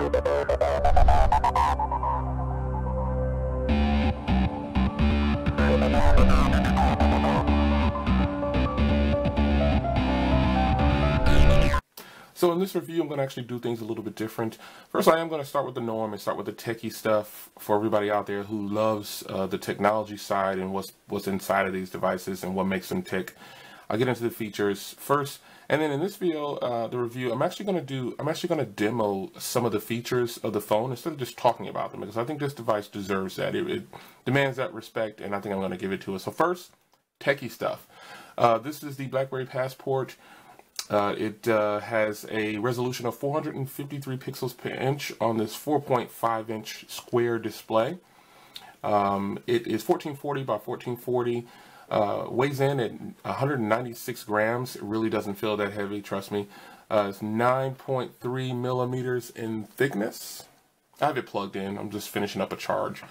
So in this review, I'm going to actually do things a little bit different. First, I am going to start with the norm and start with the techie stuff for everybody out there who loves the technology side and what's inside of these devices and what makes them tick. I'll get into the features first, and then in this video, the review, I'm actually going to demo some of the features of the phone instead of just talking about them, because I think this device deserves that. It demands that respect, and I think I'm going to give it to it. So first, techie stuff. This is the Blackberry Passport. It has a resolution of 453 pixels per inch on this 4.5-inch square display. It is 1440 by 1440, weighs in at 196 grams. It really doesn't feel that heavy, trust me. It's 9.3 millimeters in thickness. I have it plugged in. I'm just finishing up a charge,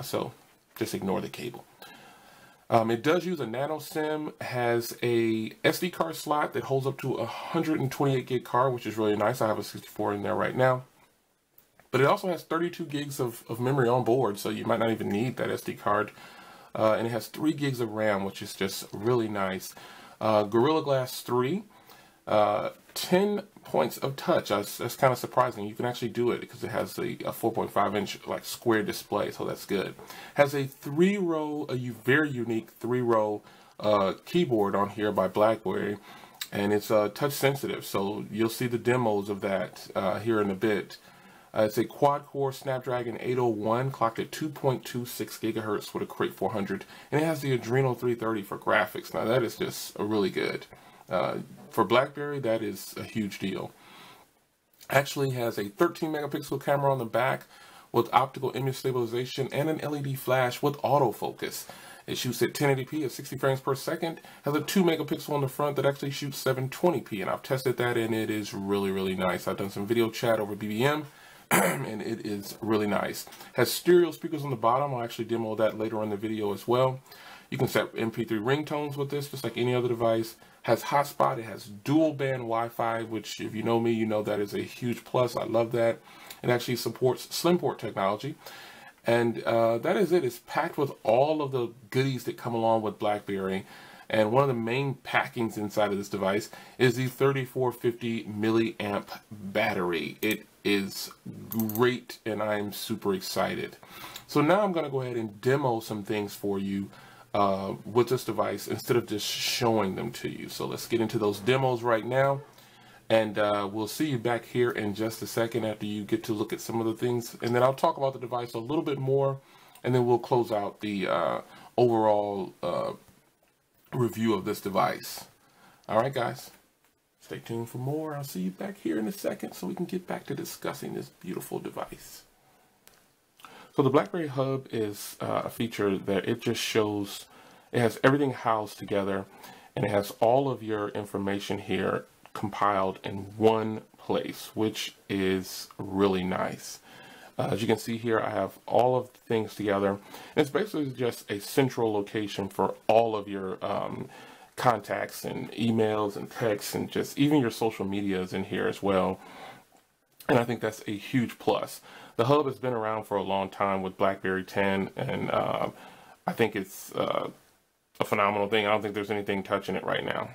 so just ignore the cable. It does use a nano SIM, has a SD card slot that holds up to a 128 gig card, which is really nice. I have a 64 in there right now. But it also has 32 gigs of memory on board, so you might not even need that SD card. And it has 3 gigs of RAM, which is just really nice. Gorilla Glass 3, 10 points of touch. That's kind of surprising. You can actually do it because it has a 4.5-inch like square display, so that's good. Has a very unique 3-row keyboard on here by Blackberry, and it's touch sensitive, so you'll see the demos of that here in a bit. It's a quad-core Snapdragon 801 clocked at 2.26 gigahertz with a Crate 400, and it has the Adreno 330 for graphics. Now that is just really good. For Blackberry, that is a huge deal. Actually has a 13 megapixel camera on the back with optical image stabilization and an LED flash with autofocus. It shoots at 1080p at 60 frames per second. Has a 2 megapixel on the front that actually shoots 720p, and I've tested that and it is really nice. I've done some video chat over BBM and it is really nice. Has stereo speakers on the bottom. I'll actually demo that later in the video as well. You can set MP3 ringtones with this, just like any other device. Has hotspot. It has dual band Wi-Fi, which if you know me, you know that is a huge plus. I love that. It actually supports SlimPort technology. And that is it. It's packed with all of the goodies that come along with Blackberry. And one of the main packings inside of this device is the 3450 milliamp battery. It is great, and I'm super excited. So now I'm going to go ahead and demo some things for you with this device instead of just showing them to you. So let's get into those demos right now, and we'll see you back here in just a second after you get to look at some of the things, and then I'll talk about the device a little bit more, and then we'll close out the overall review of this device. All right, guys, stay tuned for more. I'll see you back here in a second so we can get back to discussing this beautiful device. So the Blackberry Hub is a feature that it just shows, it has everything housed together, and it has all of your information here compiled in one place, which is really nice. As you can see here, I have all of the things together. It's basically just a central location for all of your contacts and emails and texts, and just even your social media is in here as well. And I think that's a huge plus. The Hub has been around for a long time with BlackBerry 10, and I think it's a phenomenal thing. I don't think there's anything touching it right now.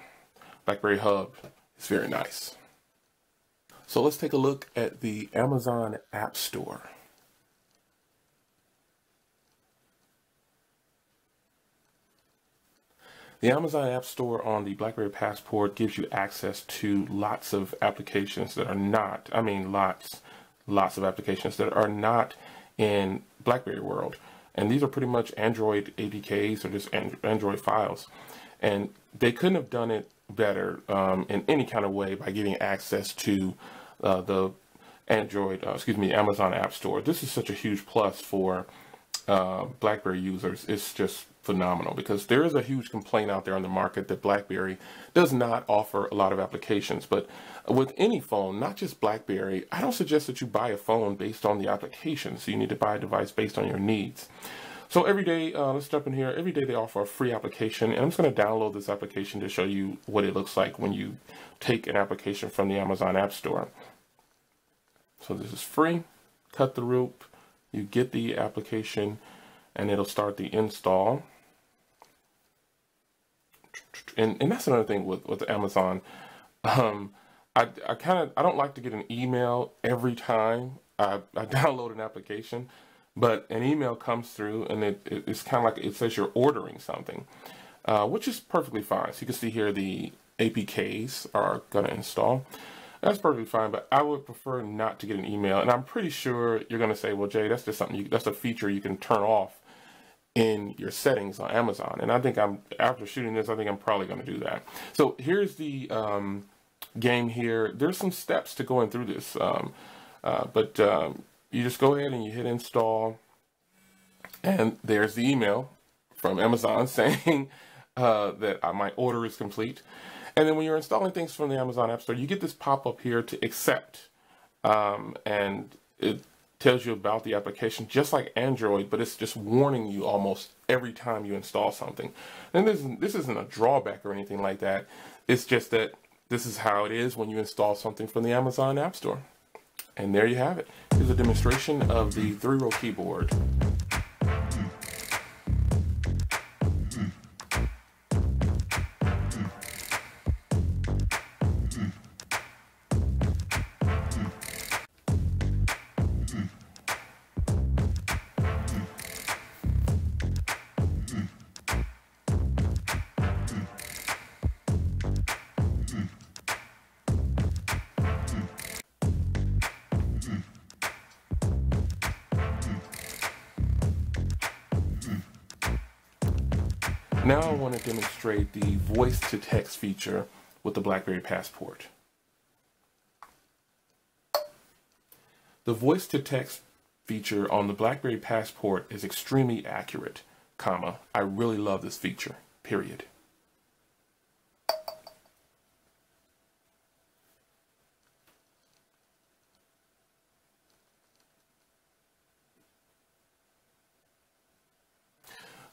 BlackBerry Hub is very nice. So let's take a look at the Amazon App Store. The Amazon App Store on the Blackberry Passport gives you access to lots of applications that are not, I mean lots of applications that are not in Blackberry world. And these are pretty much Android APKs or just Android files. And they couldn't have done it better in any kind of way by giving access to the Amazon App Store. This is such a huge plus for Blackberry users. It's just phenomenal, because there is a huge complaint out there on the market that Blackberry does not offer a lot of applications. But with any phone, not just Blackberry, I don't suggest that you buy a phone based on the applications. You need to buy a device based on your needs. So every day, let's jump in here. Every day they offer a free application, and I'm just going to download this application to show you what it looks like when you take an application from the Amazon App Store. So this is free. Cut the rope. You get the application, and it'll start the install. And that's another thing with Amazon. I don't like to get an email every time I download an application, but an email comes through and it's kind of like it says you're ordering something, which is perfectly fine. So you can see here the APKs are going to install. That's perfectly fine, but I would prefer not to get an email. And I'm pretty sure you're going to say, well, Jay, that's just something, that's a feature you can turn off in your settings on Amazon. And I think after shooting this, I think I'm probably going to do that. So here's the game here. There's some steps to going through this, but you just go ahead and you hit install, and there's the email from Amazon saying that my order is complete. And then when you're installing things from the Amazon App Store, you get this pop-up here to accept, and it tells you about the application, just like Android, but it's just warning you almost every time you install something. And this isn't a drawback or anything like that. It's just that this is how it is when you install something from the Amazon App Store. And there you have it. Here's a demonstration of the 3-row keyboard. Now I want to demonstrate the voice-to-text feature with the Blackberry Passport. The voice-to-text feature on the Blackberry Passport is extremely accurate, comma, I really love this feature, period.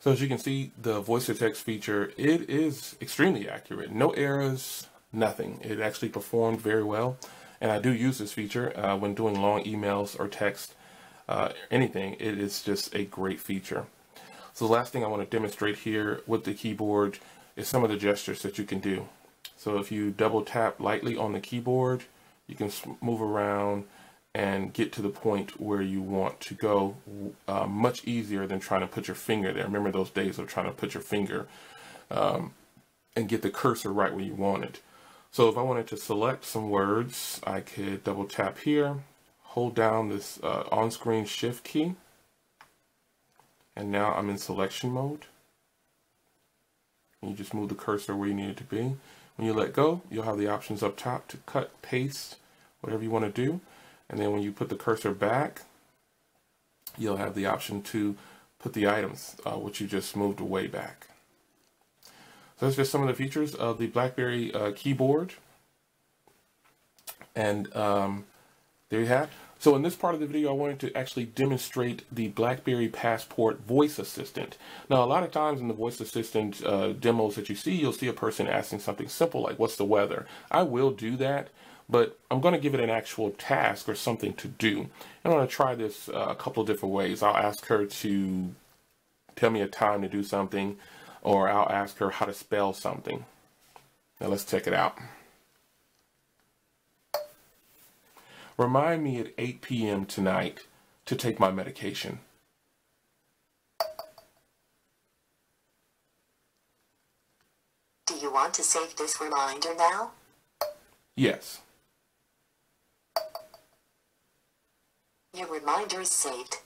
So as you can see, the voice-to-text feature, it is extremely accurate. No errors, nothing. It actually performed very well. And I do use this feature when doing long emails or text, anything. It is just a great feature. So the last thing I want to demonstrate here with the keyboard is some of the gestures that you can do. So if you double tap lightly on the keyboard, you can move around and get to the point where you want to go much easier than trying to put your finger there. Remember those days of trying to put your finger and get the cursor right where you want it. So if I wanted to select some words, I could double tap here, hold down this on-screen shift key, and now I'm in selection mode. And you just move the cursor where you need it to be. When you let go, you'll have the options up top to cut, paste, whatever you want to do. And then when you put the cursor back, you'll have the option to put the items which you just moved away back. So that's just some of the features of the Blackberry keyboard. And there you have. So in this part of the video, I wanted to actually demonstrate the Blackberry Passport voice assistant. Now, a lot of times in the voice assistant demos that you see, you'll see a person asking something simple like, what's the weather? I will do that, but I'm going to give it an actual task or something to do. And I'm going to try this a couple of different ways. I'll ask her to tell me a time to do something, or I'll ask her how to spell something. Now let's check it out. Remind me at 8 p.m. tonight to take my medication. Do you want to save this reminder now? Yes. Your reminder is saved.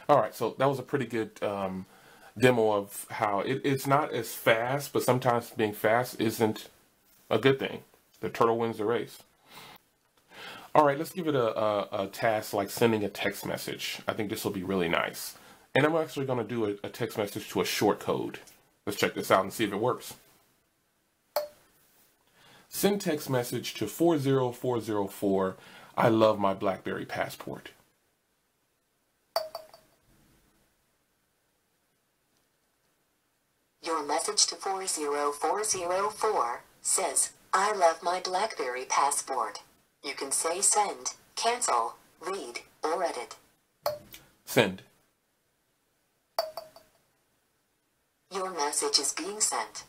All right, so that was a pretty good demo of how it's not as fast, but sometimes being fast isn't a good thing. The turtle wins the race. All right, let's give it a task like sending a text message. I think this will be really nice. And I'm actually going to do a text message to a short code. Let's check this out and see if it works. Send text message to 40404. I love my Blackberry Passport. Your message to 40404 says, I love my Blackberry Passport. You can say send, cancel, read, or edit. Send. Your message is being sent.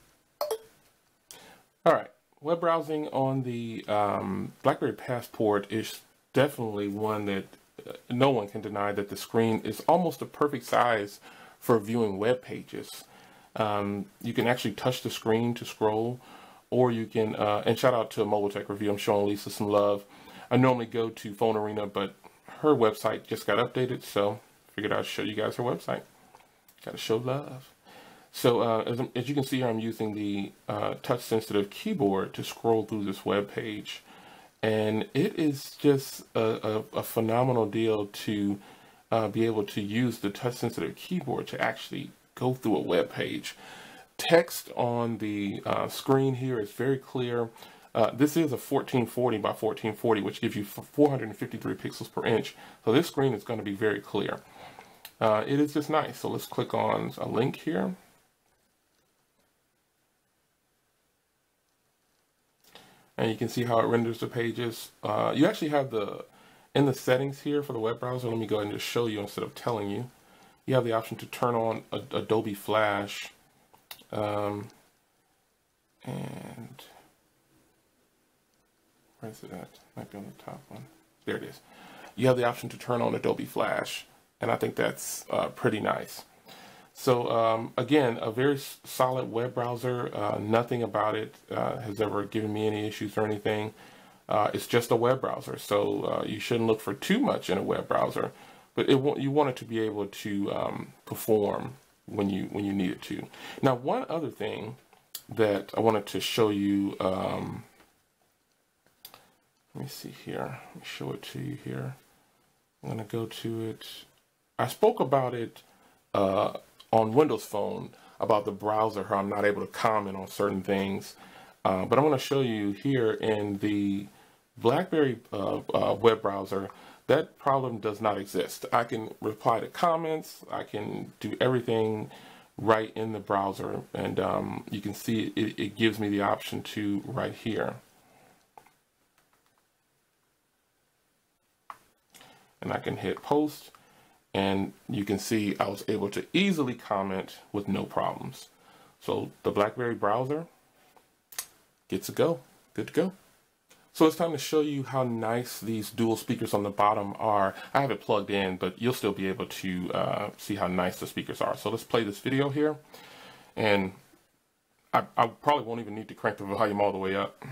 All right. Web browsing on the BlackBerry Passport is definitely one that no one can deny that the screen is almost a perfect size for viewing web pages. You can actually touch the screen to scroll, or you can, and shout out to a Mobile Tech Review, I'm showing Lisa some love. I normally go to Phone Arena, but her website just got updated, so figured I'd show you guys her website. Gotta show love. So as you can see here, I'm using the touch-sensitive keyboard to scroll through this web page. And it is just a phenomenal deal to be able to use the touch-sensitive keyboard to actually go through a web page. Text on the screen here is very clear. This is a 1440 by 1440, which gives you 453 pixels per inch. So this screen is going to be very clear. It is just nice. So let's click on a link here. And you can see how it renders the pages. You actually have in the settings here for the web browser, let me go ahead and just show you instead of telling you. You have the option to turn on Adobe Flash. And where is it at? Might be on the top one. There it is. You have the option to turn on Adobe Flash. And I think that's pretty nice. So again, a very solid web browser. Nothing about it has ever given me any issues or anything. It's just a web browser, so you shouldn't look for too much in a web browser. But you want it to be able to perform when you need it to. Now, one other thing that I wanted to show you. Let me see here. Let me show it to you here. I'm going to go to it. I spoke about it on Windows Phone about the browser, how I'm not able to comment on certain things. But I'm going to show you here in the BlackBerry web browser, that problem does not exist. I can reply to comments. I can do everything right in the browser. And you can see it gives me the option to right here. And I can hit post. And you can see I was able to easily comment with no problems. So the BlackBerry browser gets a go, good to go. So it's time to show you how nice these dual speakers on the bottom are. I have it plugged in, but you'll still be able to see how nice the speakers are. So let's play this video here. And I probably won't even need to crank the volume all the way up.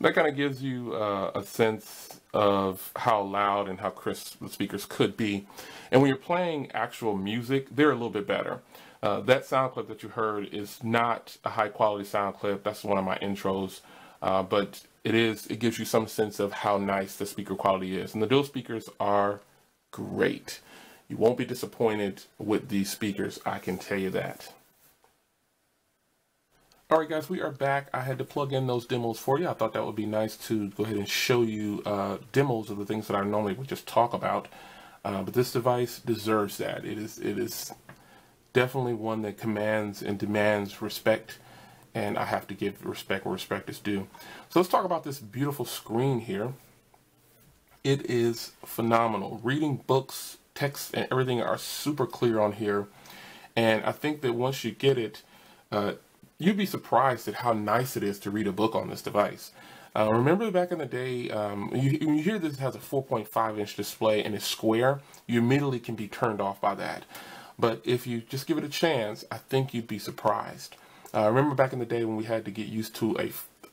That kind of gives you a sense of how loud and how crisp the speakers could be. And when you're playing actual music, they're a little bit better. That sound clip that you heard is not a high quality sound clip. That's one of my intros. But it gives you some sense of how nice the speaker quality is. And the dual speakers are great. You won't be disappointed with these speakers, I can tell you that. All right, guys, we are back. I had to plug in those demos for you. I thought that would be nice to go ahead and show you demos of the things that I normally would just talk about. But this device deserves that. It is definitely one that commands and demands respect, and I have to give respect where respect is due. So let's talk about this beautiful screen here. It is phenomenal. Reading books, text, and everything are super clear on here. And I think that once you get it, you'd be surprised at how nice it is to read a book on this device. Remember back in the day, when you hear this has a 4.5-inch display and it's square, you immediately can be turned off by that. But if you just give it a chance, I think you'd be surprised. Remember back in the day when we had to get used to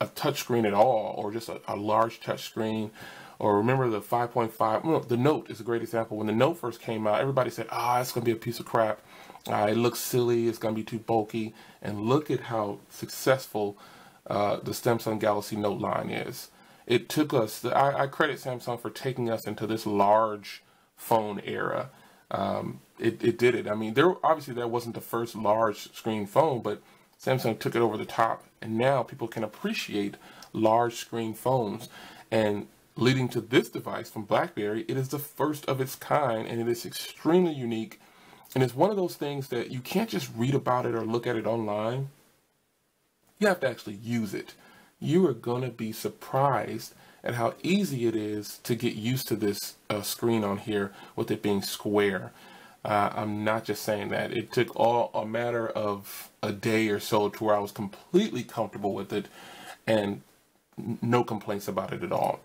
a touch screen at all, or just a large touch screen. Or remember the 5.5, well, the Note is a great example. When the Note first came out, everybody said, it's going to be a piece of crap. It looks silly, it's going to be too bulky. And look at how successful the Samsung Galaxy Note line is. It took us, I credit Samsung for taking us into this large phone era. It did it. I mean, obviously that wasn't the first large screen phone, but Samsung took it over the top, and now people can appreciate large screen phones. And leading to this device from Blackberry, it is the first of its kind, and it is extremely unique. And it's one of those things that you can't just read about it or look at it online. You have to actually use it. You are going to be surprised at how easy it is to get used to this screen on here with it being square. I'm not just saying that. It took a matter of a day or so to where I was completely comfortable with it and no complaints about it at all.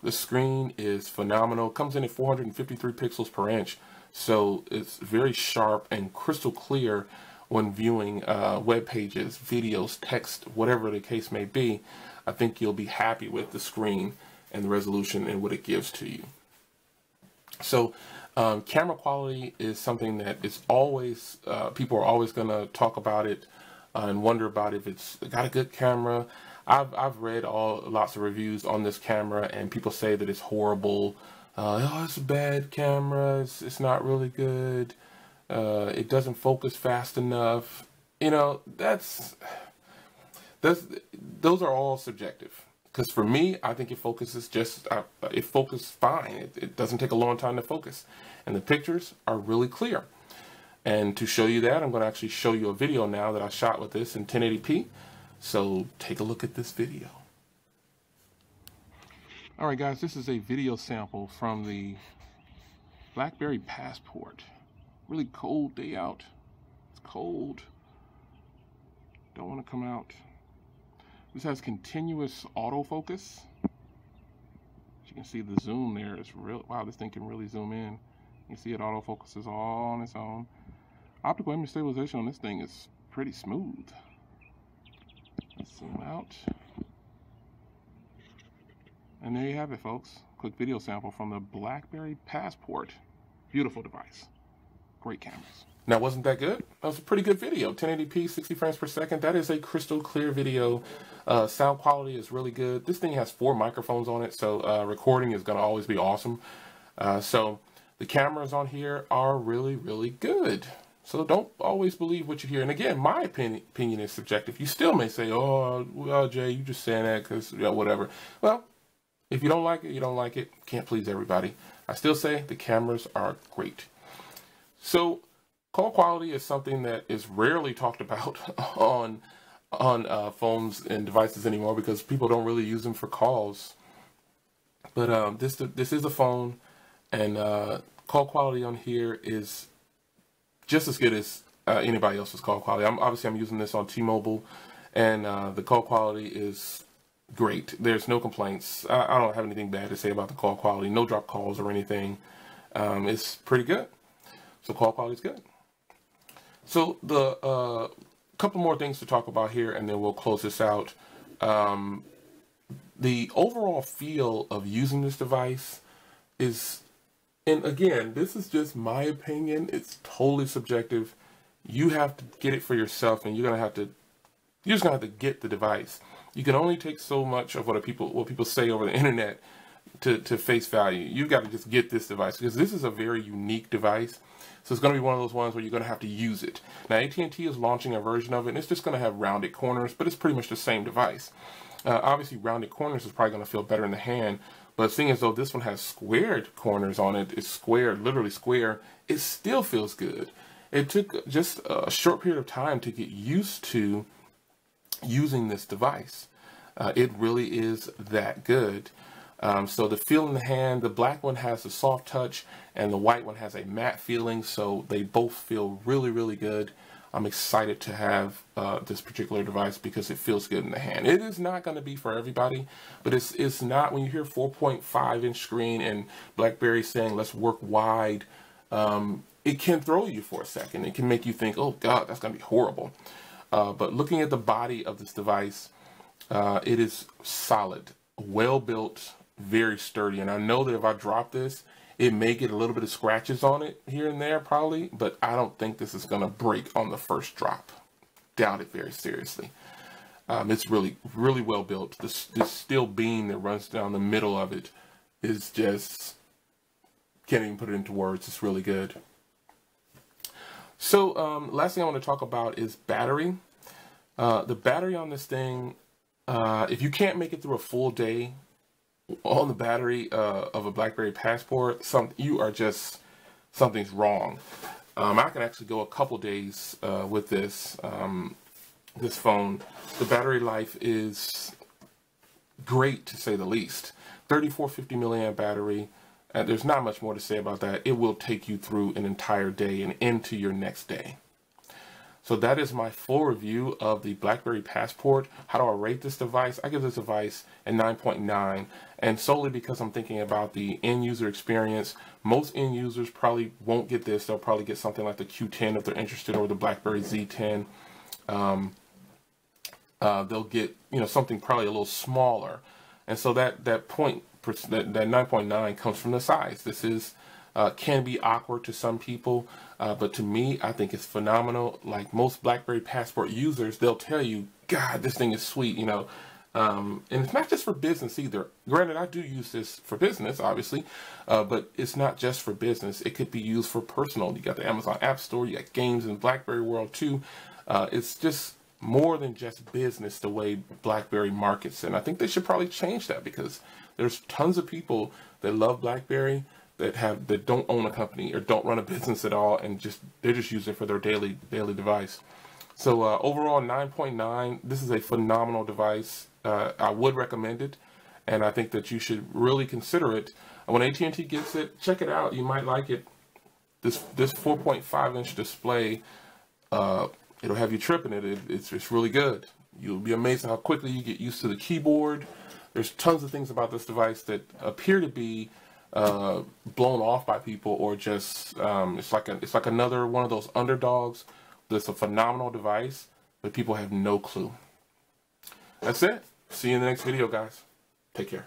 The screen is phenomenal. It comes in at 453 pixels per inch, so it's very sharp and crystal clear when viewing web pages, videos, text, whatever the case may be. I think you'll be happy with the screen and the resolution and what it gives to you. So camera quality is something that is always, people are always going to talk about it and wonder about if it's got a good camera. I've read lots of reviews on this camera, and people say that it's horrible. Oh, it's a bad camera. It's not really good. It doesn't focus fast enough. You know, those are all subjective. Because for me, I think it focuses it focuses fine. It doesn't take a long time to focus, and the pictures are really clear. And to show you that, I'm going to actually show you a video now that I shot with this in 1080p. So take a look at this video. All right, guys, this is a video sample from the Blackberry Passport. Really cold day out. It's cold. Don't want to come out. This has continuous autofocus. As you can see, the zoom there is real. Wow, this thing can really zoom in. You can see it autofocuses all on its own. Optical image stabilization on this thing is pretty smooth. Let's zoom out. And there you have it, folks. Quick video sample from the Blackberry Passport. Beautiful device. Great cameras. Now, wasn't that good? That was a pretty good video. 1080p, 60 frames per second. That is a crystal clear video. Sound quality is really good. This thing has 4 microphones on it, so recording is going to always be awesome. So the cameras on here are really, really good. So don't always believe what you hear. And again, my opinion is subjective. You still may say, oh, well, Jay, you just saying that because, you know, whatever. Well, if you don't like it, you don't like it. Can't please everybody. I still say the cameras are great. So call quality is something that is rarely talked about on phones and devices anymore because people don't really use them for calls. But this is a phone, and call quality on here is just as good as anybody else's call quality. I'm using this on T-Mobile, and the call quality is great. There's no complaints. I don't have anything bad to say about the call quality. No drop calls or anything. It's pretty good. So call quality is good. So the couple more things to talk about here, and then we'll close this out. The overall feel of using this device is, and again, this is just my opinion. It's totally subjective. You have to get it for yourself, and you're just gonna have to get the device. You can only take so much of what people say over the internet to face value. You've got to just get this device because this is a very unique device. So it's going to be one of those ones where you're going to have to use it. Now, AT&T is launching a version of it, and it's just going to have rounded corners, but it's pretty much the same device. Obviously, rounded corners is probably going to feel better in the hand, but seeing as though this one has squared corners on it, it's squared, literally square, it still feels good. It took just a short period of time to get used to using this device. It really is that good. So the feel in the hand, the black one has a soft touch and the white one has a matte feeling, so they both feel really, really good. I'm excited to have this particular device because it feels good in the hand. It is not going to be for everybody, but it's not, when you hear 4.5 inch screen and BlackBerry saying let's work wide, it can throw you for a second. It can make you think, oh God, that's going to be horrible. But looking at the body of this device, it is solid, well built, very sturdy. And I know that if I drop this, it may get a little bit of scratches on it here and there probably, but I don't think this is going to break on the first drop. Doubt it very seriously. It's really, really well built. This steel beam that runs down the middle of it is just can't even put it into words. It's really good. So last thing I want to talk about is battery. The battery on this thing, if you can't make it through a full day on the battery of a BlackBerry Passport, something's wrong. I can actually go a couple days with this phone. The battery life is great, to say the least. 3450 milliamp battery. There's not much more to say about that. It will take you through an entire day and into your next day. So that is my full review of the BlackBerry Passport. How do I rate this device? I give this device a 9.9, and solely because I'm thinking about the end user experience. Most end users probably won't get this. They'll probably get something like the Q10 if they're interested, or the BlackBerry Z10. They'll get, you know, something probably a little smaller, and so that 9.9 comes from the size. This is can be awkward to some people, but to me, I think it's phenomenal. Like most BlackBerry Passport users, they'll tell you, God, this thing is sweet, you know. And it's not just for business either. Granted, I do use this for business, obviously, but it's not just for business. It could be used for personal. You got the Amazon Appstore, you got games in BlackBerry world too. It's just more than just business the way BlackBerry markets it. And I think they should probably change that, because there's tons of people that love BlackBerry that don't own a company or don't run a business at all, and they're just using it for their daily device. So overall, 9.9. This is a phenomenal device. I would recommend it, and I think that you should really consider it. When AT&T gets it, check it out. You might like it. This 4.5-inch display, it'll have you tripping it. It's really good. You'll be amazed how quickly you get used to the keyboard. There's tons of things about this device that appear to be blown off by people, or just it's like another one of those underdogs. That's a phenomenal device, but people have no clue. That's it. See you in the next video, guys. Take care.